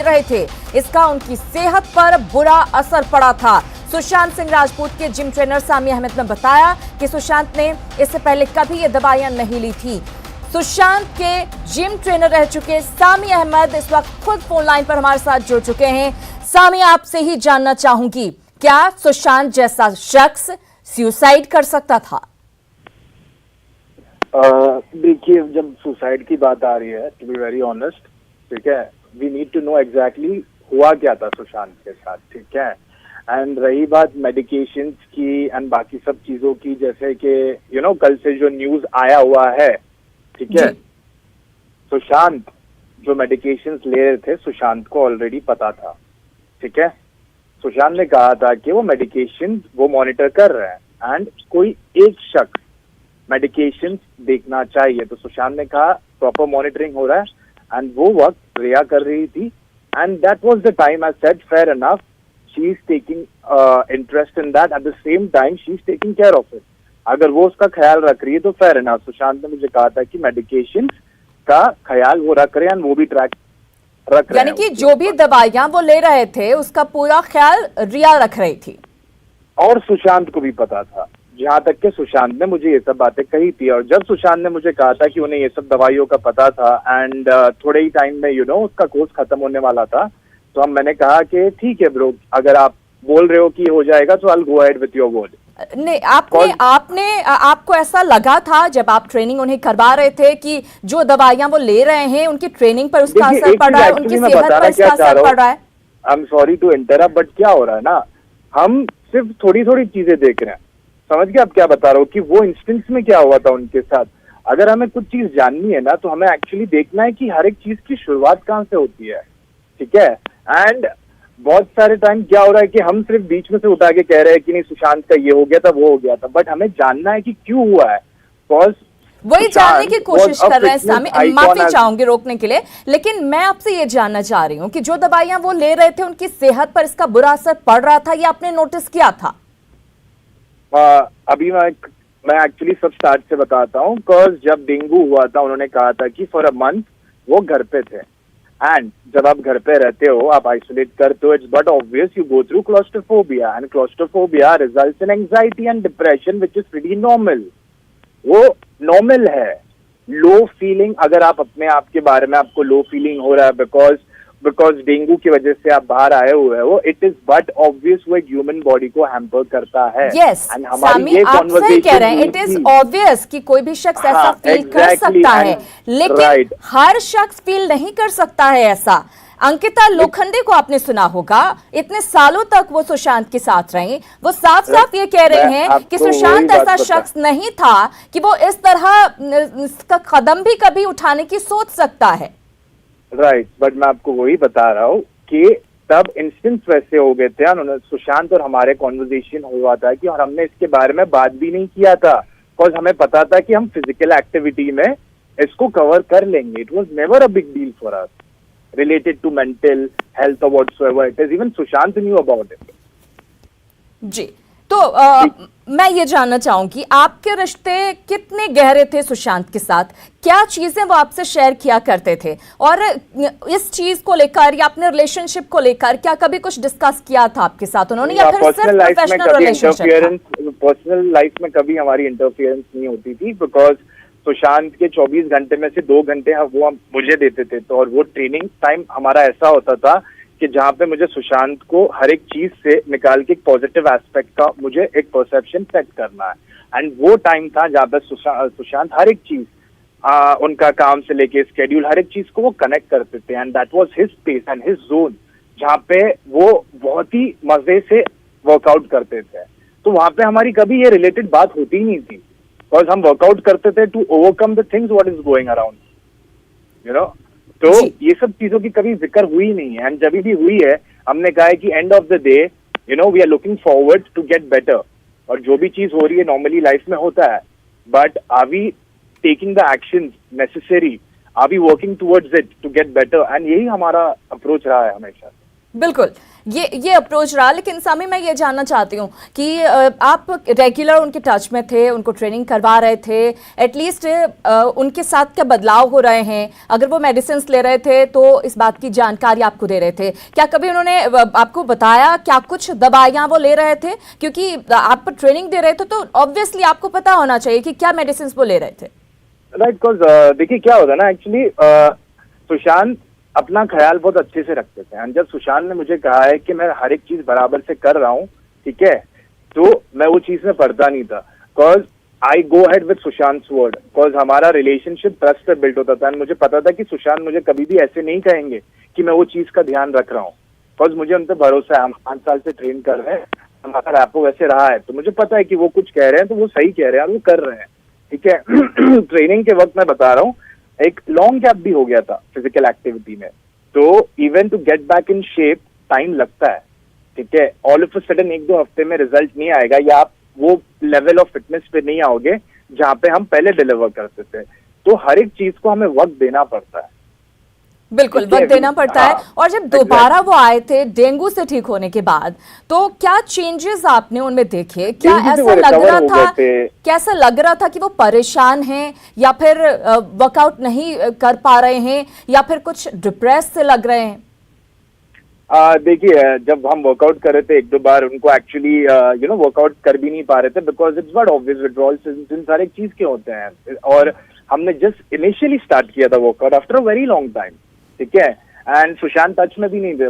रहे थे, इसका उनकी सेहत पर बुरा असर पड़ा था। सुशांत सिंह राजपूत के जिम ट्रेनर सामी अहमद ने बताया कि सुशांत ने इससे पहले कभी ये दवाइयां नहीं ली थी। सुशांत के जिम ट्रेनर रह चुके सामी अहमद इस वक्त खुद फोन लाइन पर हमारे साथ जुड़ चुके हैं। सामी, आपसे ही जानना चाहूंगी, क्या सुशांत जैसा शख्स सुसाइड कर सकता था? देखिए, जब सुसाइड की बात आ रही है, टू बी वेरी ऑनेस्ट, ठीक है, we need to know exactly हुआ क्या था सुशांत के साथ, ठीक है। एंड रही बात मेडिकेशंस की एंड बाकी सब चीजों की, जैसे कि कल से जो न्यूज आया हुआ है, ठीक है, सुशांत जो मेडिकेशंस ले रहे थे, सुशांत को ऑलरेडी पता था, ठीक है। सुशांत ने कहा था कि वो मेडिकेशन वो मॉनिटर कर रहे हैं एंड कोई एक शख्स मेडिकेशन देखना चाहिए, तो सुशांत ने कहा प्रॉपर मॉनिटरिंग हो रहा है एंड वो वक्त रिया कर रही थी and that was the time I said fair enough, she is taking interest in that, at the same time she is taking care of it. अगर वो उसका ख्याल रख रही है तो फेयर इनफ। सुशांत ने मुझे कहा था कि मेडिकेशन का ख्याल वो रख रहे हैं एंड वो भी ट्रैक रख रहे हैं, यानी कि जो भी दवाइयां वो ले रहे थे उसका पूरा ख्याल रिया रख रही थी और सुशांत को भी पता था, जहां तक कि सुशांत ने मुझे ये सब बातें कही थी। और जब सुशांत ने मुझे कहा था कि उन्हें ये सब दवाइयों का पता था एंड थोड़े ही टाइम में उसका कोर्स खत्म होने वाला था, तो मैंने कहा कि ठीक है ब्रो, अगर आप बोल रहे हो कि हो जाएगा तो I go ahead with your word. नहीं, आपको ऐसा लगा था जब आप ट्रेनिंग उन्हें करवा रहे थे कि जो दवाइयां वो ले रहे हैं उनकी ट्रेनिंग पर उसका असर पड़ रहा है, उनकी सेहत पर इसका असर पड़ रहा है? I am sorry to interrupt, but क्या हो रहा है ना, हम सिर्फ थोड़ी थोड़ी चीजें देख रहे हैं, समझ गए आप क्या बता रहा हूँ कि वो इंस्टेंस में क्या हुआ था उनके साथ। अगर हमें कुछ चीज जाननी है ना, तो हमें एक्चुअली देखना है कि हर एक चीज की शुरुआत कहाँ से होती है, ठीक है। एंड बहुत सारे टाइम क्या हो रहा है कि हम सिर्फ बीच में से उठा के कह रहे हैं कि नहीं सुशांत का ये हो गया था, वो हो गया था, बट हमें जानना है कि क्यों हुआ है। वही जानने की कोशिश कर रहे हैं सामी। माफी चाहूंगी रोकने के लिए, लेकिन मैं आपसे ये जानना चाह रही हूँ कि जो दवाइयां वो ले रहे थे उनकी सेहत पर इसका बुरा असर पड़ रहा था, ये आपने नोटिस किया था? अभी मैं एक्चुअली सब स्टार्ट से बताता हूँ। बिकॉज जब डेंगू हुआ था, उन्होंने कहा था कि फॉर अ मंथ वो घर पे थे एंड जब आप घर पे रहते हो, आप आइसोलेट करते हो, it's but obvious you go through claustrophobia and claustrophobia results in anxiety and depression which is pretty normal. वो नॉर्मल है। लो फीलिंग, अगर आप अपने आप के बारे में आपको लो फीलिंग हो रहा है बिकॉज डेंगू की वजह से आप बाहर आए हुए हो, इट इज बट ऑब्वियस वो एक ह्यूमन बॉडी को हैम्पर करता है। यस, सामी आप सही कह रहे हैं, इट इज ऑब्वियस कि कोई भी शख्स ऐसा फील कर सकता है, लेकिन हर शख्स फील नहीं कर सकता है ऐसा। अंकिता लोखंडे को आपने सुना होगा, इतने सालों तक वो सुशांत के साथ रही, वो साफ साफ ये कह रहे हैं कि सुशांत ऐसा शख्स नहीं था कि वो इस तरह इसका कदम भी कभी उठाने की सोच सकता है। राइट, बट मैं आपको वही बता रहा हूँ कि तब इंस्टेंस वैसे हो गए थे, उन्होंने सुशांत और हमारे कॉन्वर्सेशन हुआ था कि और हमने इसके बारे में बात भी नहीं किया था, बिकॉज हमें पता था कि हम फिजिकल एक्टिविटी में इसको कवर कर लेंगे। It was never a big deal for us related to mental health or whatsoever it is. Even Sushant knew about it. जी, तो मैं ये जानना चाहूंगी आपके रिश्ते कितने गहरे थे सुशांत के साथ? क्या चीजें वो आपसे शेयर किया करते थे? और इस चीज को लेकर या अपने रिलेशनशिप को लेकर क्या कभी कुछ डिस्कस किया था आपके साथ उन्होंने, या फिर सिर्फ प्रोफेशनल रिलेशनशिप? पर्सनल लाइफ में कभी हमारी इंटरफियरेंस नहीं होती थी, बिकॉज सुशांत के 24 घंटे में से 2 घंटे वो हम मुझे देते थे, तो और वो ट्रेनिंग टाइम हमारा ऐसा होता था कि जहाँ पे मुझे सुशांत को हर एक चीज से निकाल के एक पॉजिटिव एस्पेक्ट का मुझे एक परसेप्शन सेट करना है। एंड वो टाइम था जहाँ पे सुशांत हर एक चीज उनका काम से लेके स्केड्यूल हर एक चीज को वो कनेक्ट करते थे and that was his space and his zone, जहाँ पे वो बहुत ही मजे से वर्कआउट करते थे। तो वहां पे हमारी कभी ये रिलेटेड बात होती ही नहीं थी, बिकॉज हम वर्कआउट करते थे to overcome the things what is going around, तो ये सब चीजों की कभी जिक्र हुई नहीं है। एंड जब भी हुई है, हमने कहा है कि end of the day we are looking forward to get better, और जो भी चीज हो रही है नॉर्मली लाइफ में होता है, but are we taking the actions necessary, are we working towards it to get better, and यही हमारा अप्रोच रहा है हमेशा। बिल्कुल, ये अप्रोच रहा। लेकिन सामी, मैं ये जानना चाहती हूँ कि आप रेगुलर उनके टच में थे, उनको ट्रेनिंग करवा रहे थे, एटलीस्ट उनके साथ क्या बदलाव हो रहे हैं? अगर वो मेडिसिन ले रहे थे तो इस बात की जानकारी आपको दे रहे थे? क्या कभी उन्होंने आपको बताया क्या कुछ दवाइयाँ वो ले रहे थे? क्योंकि आप ट्रेनिंग दे रहे थे तो ऑब्वियसली आपको पता होना चाहिए कि क्या मेडिसिन वो ले रहे थे। राइट, बिकॉज देखिए क्या होता है ना, एक्चुअली सुशांत अपना ख्याल बहुत अच्छे से रखते थे। एंड जब सुशांत ने मुझे कहा है कि मैं हर एक चीज बराबर से कर रहा हूँ, ठीक है, तो मैं वो चीज में पढ़ता नहीं था, because I go head with Sushant word, because हमारा रिलेशनशिप ट्रस्ट पे बिल्ट होता था। एंड मुझे पता था कि सुशांत मुझे कभी भी ऐसे नहीं कहेंगे कि मैं वो चीज का ध्यान रख रहा हूँ, बिकॉज मुझे उन पर भरोसा है। हम 5 साल से ट्रेन कर रहे हैं, हमारा रैपो वैसे रहा है, तो मुझे पता है कि वो कुछ कह रहे हैं तो वो सही कह रहे हैं और वो कर रहे हैं, ठीक है। ट्रेनिंग के वक्त मैं बता रहा हूँ, एक लॉन्ग गैप भी हो गया था फिजिकल एक्टिविटी में, तो even to get back in shape time लगता है, ठीक है। ऑल ऑफ अ सडन 1-2 हफ्ते में रिजल्ट नहीं आएगा, या आप वो लेवल ऑफ फिटनेस पे नहीं आओगे जहाँ पे हम पहले डिलीवर करते थे। तो हर एक चीज को हमें वक्त देना पड़ता है, बिल्कुल वक्त देना पड़ता है। और जब दोबारा वो आए थे डेंगू से ठीक होने के बाद, तो क्या चेंजेस आपने उनमें देखे? क्या ऐसा लग रहा था, कैसा लग रहा था कि वो परेशान हैं, या फिर वर्कआउट नहीं कर पा रहे हैं, या फिर कुछ डिप्रेस से लग रहे हैं? देखिए, जब हम वर्कआउट कर रहे थे 1-2 बार, उनको एक्चुअली वर्कआउट कर भी नहीं पा रहे थे, because it's not obvious withdrawal symptoms सारे चीज के होते हैं। और हमने जस्ट इनिशियली स्टार्ट किया था workout after a very long time, ठीक है। एंड सुशांत टच में भी नहीं थे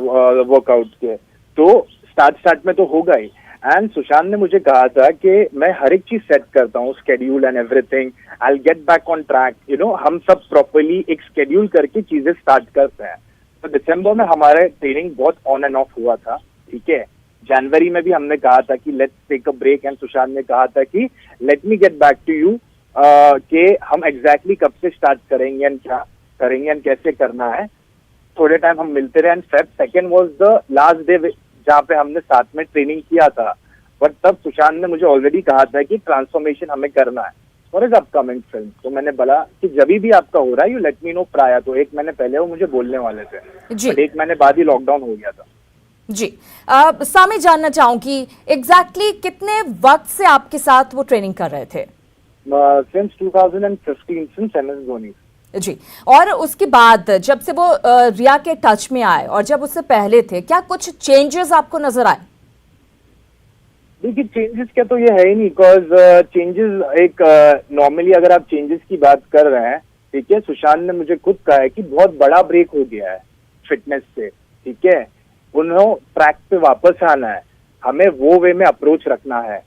वर्कआउट के, तो स्टार्ट में तो होगा ही। एंड सुशांत ने मुझे कहा था कि मैं हर एक चीज सेट करता हूँ, schedule and everything, I will get back on track, हम सब प्रॉपर्ली एक स्केड्यूल करके चीजें स्टार्ट करते हैं। तो दिसंबर में हमारा ट्रेनिंग बहुत ऑन एंड ऑफ हुआ था, ठीक है। जनवरी में भी हमने कहा था कि let's take a break, and Sushant ने कहा था कि let me get back to you, कि हम एग्जैक्टली कब से स्टार्ट करेंगे एंड क्या करेंगे एंड कैसे करना है। थोड़े टाइम हम मिलते रहे, and Feb 2 was the last day जहाँ पे हमने साथ में ट्रेनिंग किया था। बट तब सुशांत ने मुझे ऑलरेडी कहा था कि ट्रांसफॉर्मेशन हमें करना है फॉर हिज अपकमिंग फिल्म। तो मैंने बोला कि जब भी आपका हो रहा है you let me know prior. तो 1 महीने पहले वो मुझे बोलने वाले थे, बट 1 महीने बाद ही लॉकडाउन हो गया था। जी, सामी, जानना चाहूंगी एग्जैक्टली कितने वक्त से आपके साथ वो ट्रेनिंग कर रहे थे? Since 2015, since MS Dhoni. जी, और उसके बाद जब से वो रिया के टच में आए और जब उससे पहले थे, क्या कुछ चेंजेस आपको नजर आए? देखिए, चेंजेस क्या तो ये है ही नहीं, बिकॉज चेंजेस एक नॉर्मली अगर आप चेंजेस की बात कर रहे हैं, ठीक है, सुशांत ने मुझे खुद कहा है कि बहुत बड़ा ब्रेक हो गया है फिटनेस से, ठीक है। उन्होंने ट्रैक पे वापस आना है, हमें वो वे में अप्रोच रखना है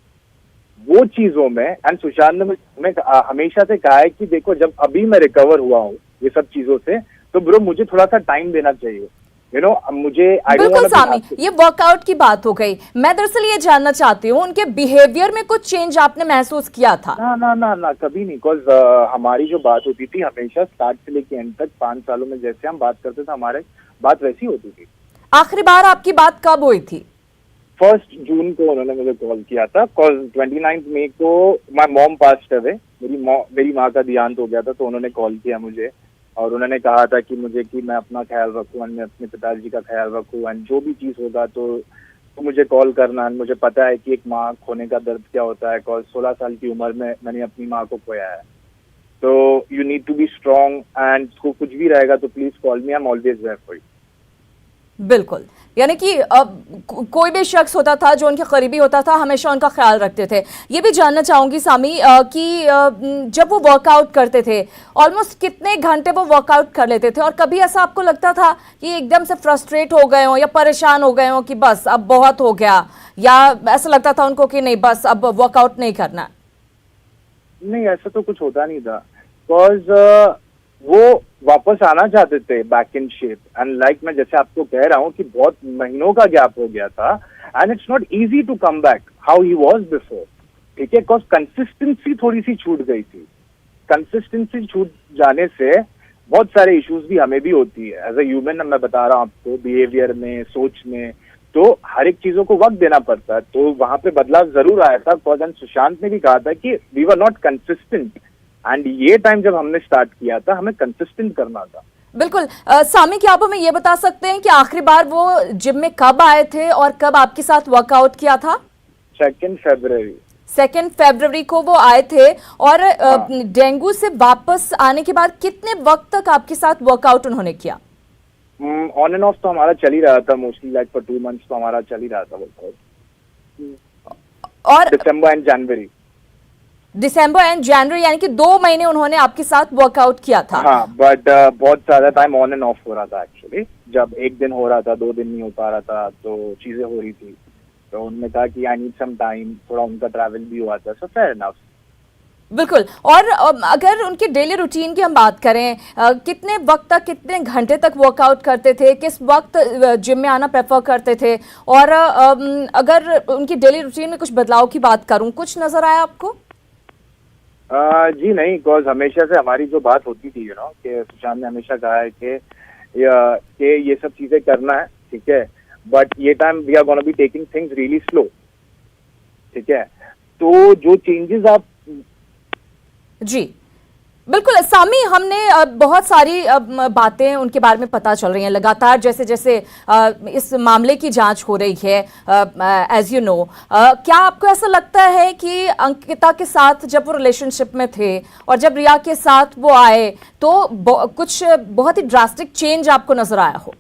वो चीजों में। एंड सुशांत ने हमें हमेशा से कहा है कि देखो, जब अभी मैं रिकवर हुआ हूँ ये सब चीजों से, तो ब्रो मुझे थोड़ा सा टाइम देना चाहिए, मुझे। बिल्कुल सामी, ये वर्कआउट की बात हो गई। मैं दरअसल ये जानना चाहती हूँ, उनके बिहेवियर में कुछ चेंज आपने महसूस किया था? ना कभी नहीं, बिकॉज हमारी जो बात होती थी हमेशा स्टार्ट से लेके एंड तक 5 सालों में जैसे हम बात करते थे, हमारे बात वैसी होती थी। आखिरी बार आपकी बात कब हुई थी? 1 जून को उन्होंने मुझे कॉल किया था, कॉल 29 मई को माय मॉम पास्ड अवे, मेरी माँ का देहांत हो गया था, तो उन्होंने कॉल किया मुझे और उन्होंने कहा था कि मुझे कि मैं अपना ख्याल रखूं, मैं अपने पिताजी का ख्याल रखूं, एंड जो भी चीज होगा तो मुझे कॉल करना। मुझे पता है कि एक माँ खोने का दर्द क्या होता है, कॉल 16 साल की उम्र में मैंने अपनी माँ को खोया है, तो you need to be strong, and कुछ भी रहेगा तो please call me, I am always there for you. बिल्कुल, यानी कि कोई भी शख्स होता था जो उनके करीबी होता था, हमेशा उनका ख्याल रखते थे। ये भी जानना चाहूंगी सामी कि जब वो वर्कआउट करते थे, ऑलमोस्ट कितने घंटे वो वर्कआउट कर लेते थे? और कभी ऐसा आपको लगता था कि एकदम से फ्रस्ट्रेट हो गए हो या परेशान हो गए हो कि बस अब बहुत हो गया, या ऐसा लगता था उनको कि नहीं बस अब वर्कआउट नहीं करना? नहीं, ऐसा तो कुछ होता नहीं था, बिकॉज वो वापस आना चाहते थे back in shape. And like मैं जैसे आपको कह रहा हूँ कि बहुत महीनों का गैप हो गया था, and it's not easy to come back how he was before, ठीक है, बिकॉज कंसिस्टेंसी थोड़ी सी छूट गई थी। कंसिस्टेंसी छूट जाने से बहुत सारे इश्यूज भी हमें भी होती है एज ए ह्यूमन। मैं बता रहा हूँ आपको, बिहेवियर में, सोच में, तो हर एक चीजों को वक्त देना पड़ता है। तो वहां पे बदलाव जरूर आया था, बिकॉज सुशांत ने भी कहा था कि we were not consistent, and ये टाइम जब हमने स्टार्ट किया था हमें कंसिस्टेंट करना था। बिल्कुल। सामी, क्या आप हमें ये बता सकते हैं कि आखिरी बार वो जिम में कब आए थे और कब आपके साथ वर्कआउट किया था? 2 फरवरी। 2 फरवरी को वो आए थे। और डेंगू से वापस आने के बाद कितने वक्त तक आपके साथ वर्कआउट उन्होंने किया? ऑन एंड ऑफ तो हमारा चल ही रहा था, मोस्टली लाइक फॉर 2 मंथ्स तो हमारा चल ही रहा था वर्कआउट। और दिसंबर एंड जनवरी। दिसंबर एंड जनवरी, यानी कि 2 महीने उन्होंने आपके साथ वर्कआउट किया था। हाँ, बट बहुत ज्यादा टाइम ऑन एंड ऑफ हो रहा था एक्चुअली। जब एक दिन हो रहा था, 2 दिन नहीं हो पा रहा था, तो चीजें हो रही थी, तो उन्होंने कहा कि आई नीड सम टाइम, थोड़ा उनका ट्रैवल भी हुआ था, सो फेयर इनफ। बिल्कुल। और अगर उनके डेली रूटीन की हम बात करें, कितने वक्त तक, कितने घंटे तक वर्कआउट करते थे, किस वक्त जिम में आना प्रेफर करते थे? और अगर उनकी डेली रूटीन में कुछ बदलाव की बात करूं, कुछ नजर आया आपको? जी नहीं, बिकॉज हमेशा से हमारी जो बात होती थी कि सुशांत ने हमेशा कहा है कि ये सब चीजें करना है, ठीक है, बट ये time we are gonna be taking things really slow, ठीक है। तो जो चेंजेस आप जी बिल्कुल सामी, हमने बहुत सारी बातें उनके बारे में पता चल रही हैं लगातार, जैसे जैसे इस मामले की जांच हो रही है, एज यू नो। क्या आपको ऐसा लगता है कि अंकिता के साथ जब वो रिलेशनशिप में थे और जब रिया के साथ वो आए तो कुछ बहुत ही ड्रास्टिक चेंज आपको नजर आया हो?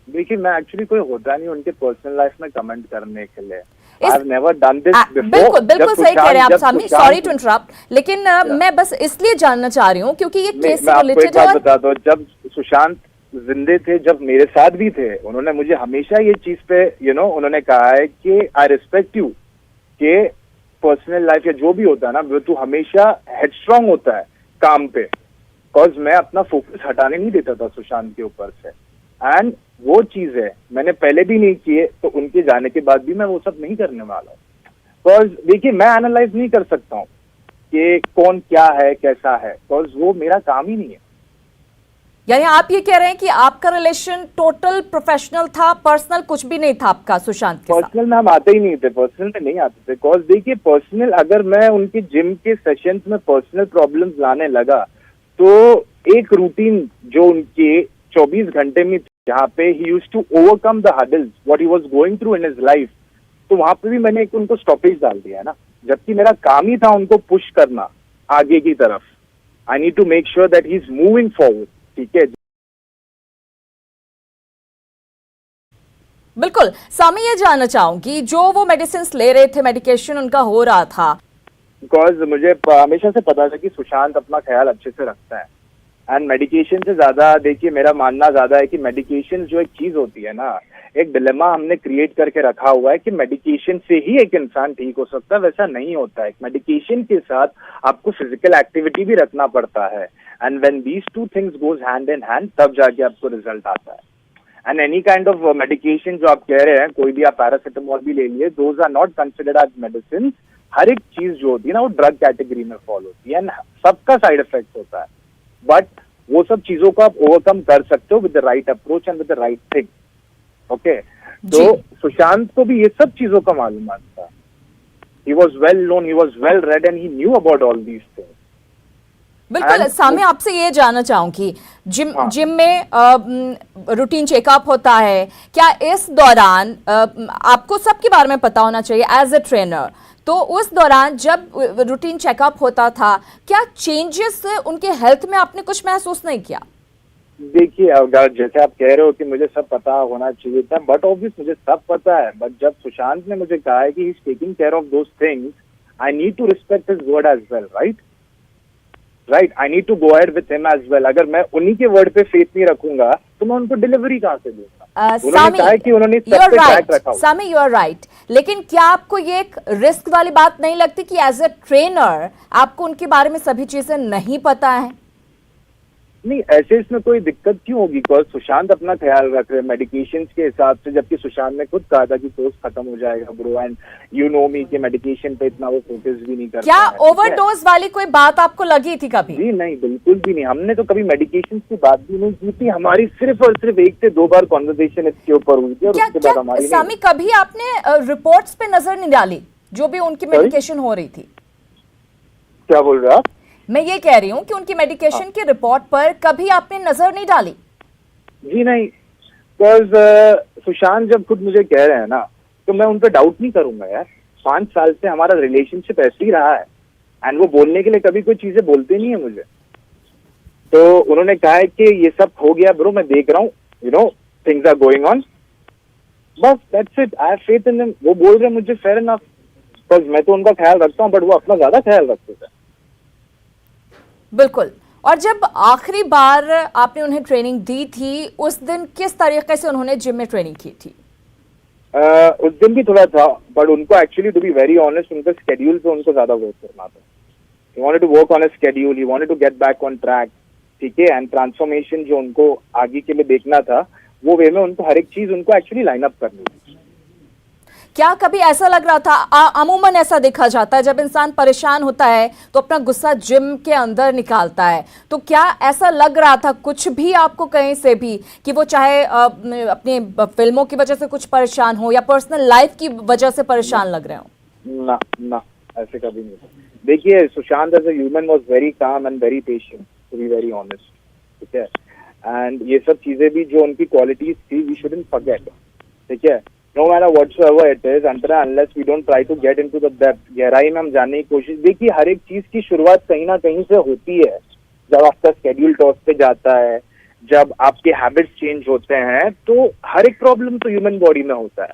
देखिए, मैं एक्चुअली कोई होता नहीं उनके पर्सनल लाइफ में कमेंट करने के लिए। I've never done this before। बिल्कुल बिल्कुल सही कह रहे हैं आप सामी, सॉरी टू इंटरप्ट, लेकिन मैं बस इसलिए जानना चाह रही हूँ क्योंकि ये केस से रिलेटेड है। बता दो, जब सुशांत जिंदे थे, जब मेरे साथ भी थे, उन्होंने मुझे हमेशा ये चीज पे उन्होंने कहा है कि आई रिस्पेक्ट यू, के पर्सनल लाइफ या जो भी होता है ना, वो तू हमेशा हेडस्ट्रॉन्ग होता है काम पे, बिकॉज मैं अपना फोकस हटाने नहीं देता था सुशांत के ऊपर से। एंड वो चीज है मैंने पहले भी नहीं किए, तो उनके जाने के बाद भी मैं वो सब नहीं करने वाला हूँ। बिकॉज देखिए, मैं एनालाइज नहीं कर सकता हूँ कि कौन क्या है कैसा है, बिकॉज वो मेरा काम ही नहीं है। यानी आप ये कह रहे हैं कि आपका रिलेशन टोटल प्रोफेशनल था, पर्सनल कुछ भी नहीं था आपका सुशांत के साथ? पर्सनल में हम आते ही नहीं थे, पर्सनल में नहीं आते थे। बिकॉज देखिए, पर्सनल अगर मैं उनके जिम के सेशंस में पर्सनल प्रॉब्लम्स लाने लगा, तो एक रूटीन जो उनके 24 घंटे में जहाँ पे he used to overcome the hurdles what he was going through in his life, तो वहां पे भी मैंने एक उनको स्टॉपेज डाल दिया है ना, जबकि मेरा काम ही था उनको पुश करना आगे की तरफ। I need to make sure that he is moving forward, ठीक है। बिल्कुल सामी, ये जानना चाहूंगी, जो वो मेडिसिन ले रहे थे, मेडिकेशन उनका हो रहा था, बिकॉज मुझे हमेशा से पता था कि सुशांत अपना ख्याल अच्छे से रखता है, एंड मेडिकेशन से ज्यादा, देखिए मेरा मानना ज्यादा है कि मेडिकेशन जो एक चीज होती है ना, एक डिलेमा हमने क्रिएट करके रखा हुआ है कि मेडिकेशन से ही एक इंसान ठीक हो सकता है, वैसा नहीं होता है। मेडिकेशन के साथ आपको फिजिकल एक्टिविटी भी रखना पड़ता है, and when these two things goes hand in hand, तब जाके आपको रिजल्ट आता है। And any kind of medication जो आप कह रहे हैं, कोई भी आप पैरासिटामोल भी ले लिए, doses are not considered as medicine. हर एक चीज जो होती है ना, वो ड्रग कैटेगरी में फॉल होती है, एंड सबका साइड इफेक्ट होता है, बट वो सब चीजों को आप ओवरकम कर सकते हो with the right approach and with the right thing, okay. तो सुशांत को भी ये सब चीजों का मालूम था। He was well known, he was well read, and he knew about all these things. बिल्कुल सामी, आपसे ये जानना चाहूंगी, जिम में रूटीन चेकअप होता है, क्या इस दौरान आपको सबके बारे में पता होना चाहिए एज ए ट्रेनर, तो उस दौरान जब रूटीन चेकअप होता था, क्या चेंजेस उनके हेल्थ में आपने कुछ महसूस नहीं किया? देखिए, अगर जैसे आप कह रहे हो कि मुझे सब पता होना चाहिए था, बट ऑब्वियस मुझे सब पता है, बट जब सुशांत ने मुझे कहा है कि he is taking care of those things, I need to respect his word as well, right. I need to go ahead with him as well. अगर मैं उन्हीं के वर्ड पे फेथ नहीं रखूंगा, तो मैं उनको डिलीवरी कहाँ से दूंगा? उन्होंने कहा कि उन्होंने सब पे ट्रैक रखा हुआ। सामी, यू आर राइट, लेकिन क्या आपको ये एक रिस्क वाली बात नहीं लगती कि एज ए ट्रेनर आपको उनके बारे में सभी चीजें नहीं पता है? नहीं, ऐसे इसमें कोई दिक्कत क्यों होगी? बिकॉज सुशांत अपना ख्याल रख रहे हैं मेडिकेशन के हिसाब से, जबकि सुशांत ने खुद कहा था कि कोर्स खत्म हो जाएगा ब्रो, एंड यू नो मी कि मेडिकेशन पे इतना वो फोकस भी नहीं करता। क्या ओवरडोज वाली कोई बात आपको लगी थी कभी? जी नहीं, बिल्कुल भी नहीं। हमने तो कभी मेडिकेशन की बात भी नहीं की थी। हमारी सिर्फ और सिर्फ 1 से 2 बार कॉन्वर्सेशन इसके ऊपर हुई थी, और उसके बाद हमारी सामी, कभी आपने रिपोर्ट्स पे नजर नहीं डाली जो भी उनकी मेडिकेशन हो रही थी? क्या बोल रहे हो आप? मैं ये कह रही हूँ कि उनकी मेडिकेशन की रिपोर्ट पर कभी आपने नजर नहीं डाली? जी नहीं, बिकॉज सुशांत जब खुद मुझे कह रहे हैं ना, तो मैं उन पर डाउट नहीं करूंगा यार। 5 साल से हमारा रिलेशनशिप ऐसे ही रहा है, एंड वो बोलने के लिए कभी कोई चीजें बोलते नहीं है मुझे। तो उन्होंने कहा है कि ये सब हो गया ब्रो, मैं देख रहा हूँ, you know things are going on, बस that's it, I have faith in them. वो बोल रहे हैं मुझे, फेयर इनफ, बिकॉज मैं तो उनका ख्याल रखता हूँ, बट वो अपना ज्यादा ख्याल रखते थे। बिल्कुल। और जब आखिरी बार आपने उन्हें ट्रेनिंग दी थी, उस दिन किस तरीके से उन्होंने जिम में ट्रेनिंग की थी? उस दिन भी थोड़ा था, बट उनको actually to be very honest उनका स्केड्यूल पे उनको ज्यादा वर्क करना था। He wanted to work on a schedule, he wanted to get back on track, ठीक है, एंड ट्रांसफॉर्मेशन जो उनको आगे के लिए देखना था, वो वे में उनको हर एक चीज उनको एक्चुअली लाइन अप करनी थी। क्या कभी ऐसा लग रहा था, अमूमन ऐसा देखा जाता है जब इंसान परेशान होता है तो अपना गुस्सा जिम के अंदर निकालता है, तो क्या ऐसा लग रहा था कुछ भी आपको कहीं से भी कि वो चाहे अपनी फिल्मों की वजह से कुछ परेशान हो या पर्सनल लाइफ की वजह से परेशान लग रहे हो? ना ना, ऐसे कभी नहीं। देखिए, Sushant as a human was very calm and very patient, to be very honest, ठीक है, एंड ये सब चीजें भी जो उनकी क्वालिटीज थी, वी शुडंट फॉरगेट, ठीक है। No matter whatsoever it is, unless we don't try to get into the depth, गहराई में हम जानने की कोशिश। देखिए, हर एक चीज की शुरुआत कहीं ना कहीं से होती है। जब आपका स्केड्यूल टॉस पे जाता है, जब आपके हैबिट्स चेंज होते हैं, तो हर एक प्रॉब्लम तो ह्यूमन बॉडी में होता है,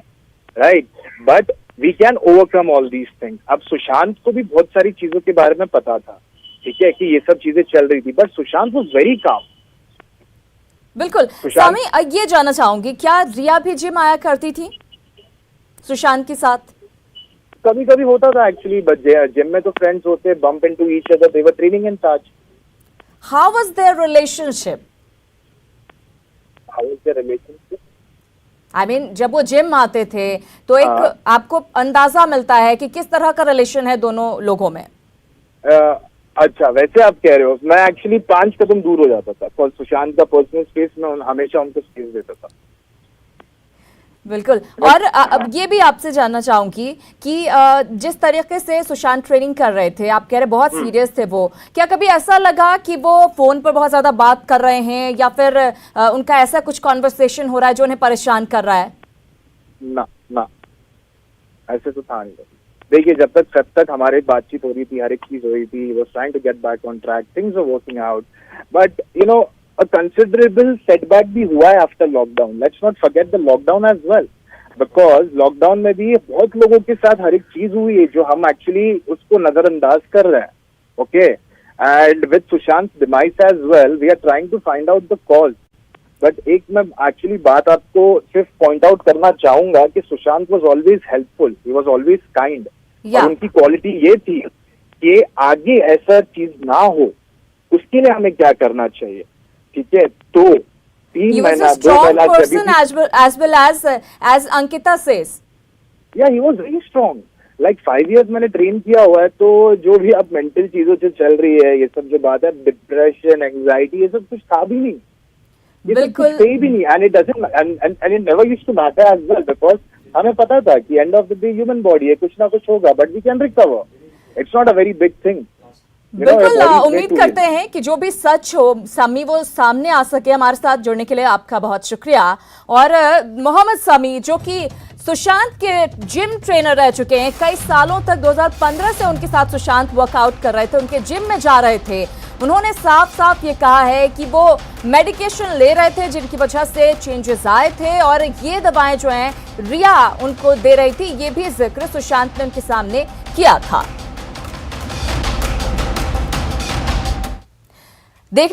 right, but we can overcome all these things. अब सुशांत को भी बहुत सारी चीजों के बारे में पता था, ठीक है, कि ये सब चीजें चल रही थी, बट सुशांत वाज वेरी काम। बिल्कुल। स्वामी, ये जानना चाहूंगी, क्या रिया भी जिम आया करती थी सुशांत के साथ? कभी कभी होता था एक्चुअली, बट जिम में तो फ्रेंड्स होते, bump into each other, they were training in touch. How was their relationship? How was their relationship? I mean, जब वो जिम आते थे तो एक आपको अंदाजा मिलता है कि किस तरह का रिलेशन है दोनों लोगों में। अच्छा, वैसे आप कह रहे हो, मैं एक्चुअली 5 कदम दूर हो जाता था, और सुशांत का पर्सनल स्पेस में हमेशा उनको स्पेस देता था। बिल्कुल। और अब ये भी आपसे जानना चाहूंगी कि जिस तरीके से सुशांत ट्रेनिंग कर रहे थे, आप कह रहे बहुत सीरियस थे वो, क्या कभी ऐसा लगा कि वो फोन पर बहुत ज्यादा बात कर रहे हैं या फिर उनका ऐसा कुछ कॉन्वर्सेशन हो रहा है जो उन्हें परेशान कर रहा है? ना ना, ऐसे तो था नहीं। देखिए, जब तक हमारी बातचीत हो रही थी, हर एक चीज हो रही थी, was trying to get back on track, things are working out, but you know a considerable setback भी हुआ है after lockdown. Let's not forget the lockdown as well, because lockdown में भी बहुत लोगों के साथ हर एक चीज हुई है जो हम एक्चुअली उसको नजरअंदाज कर रहे हैं, okay, and with Sushant demise as well we are trying to find out the cause. But एक मैं एक्चुअली बात आपको सिर्फ पॉइंट आउट करना चाहूंगा कि Sushant was always helpful, he was always kind, और उनकी क्वालिटी ये थी कि आगे ऐसा चीज ना हो, उसके लिए हमें क्या करना चाहिए, ठीक है। तो 3 महीना 2 महीना as well as Ankita says, yeah, he was very strong. Like 5 years मैंने ट्रेन किया हुआ है, तो जो भी अब मेंटल चीजों से चल रही है, ये सब जो बात है, डिप्रेशन, एंजाइटी, ये सब कुछ था भी नहीं, ये सब कुछ थे भी नहीं, and it doesn't and it never used to matter as well, because हमें पता था कि end of the day human body है, कुछ ना कुछ होगा, but we can recover, it's not a very big thing. बिल्कुल, उम्मीद करते हैं कि जो भी सच हो सामी वो सामने आ सके। हमारे साथ जुड़ने के लिए आपका बहुत शुक्रिया। और मोहम्मद सामी, जो कि सुशांत के जिम ट्रेनर रह चुके हैं, कई सालों तक 2015 से उनके साथ सुशांत वर्कआउट कर रहे थे, उनके जिम में जा रहे थे, उन्होंने साफ साफ ये कहा है कि वो मेडिकेशन ले रहे थे जिनकी वजह से चेंजेस आए थे, और ये दवाएं जो हैं रिया उनको दे रही थी, ये भी जिक्र सुशांत ने उनके सामने किया था। देखना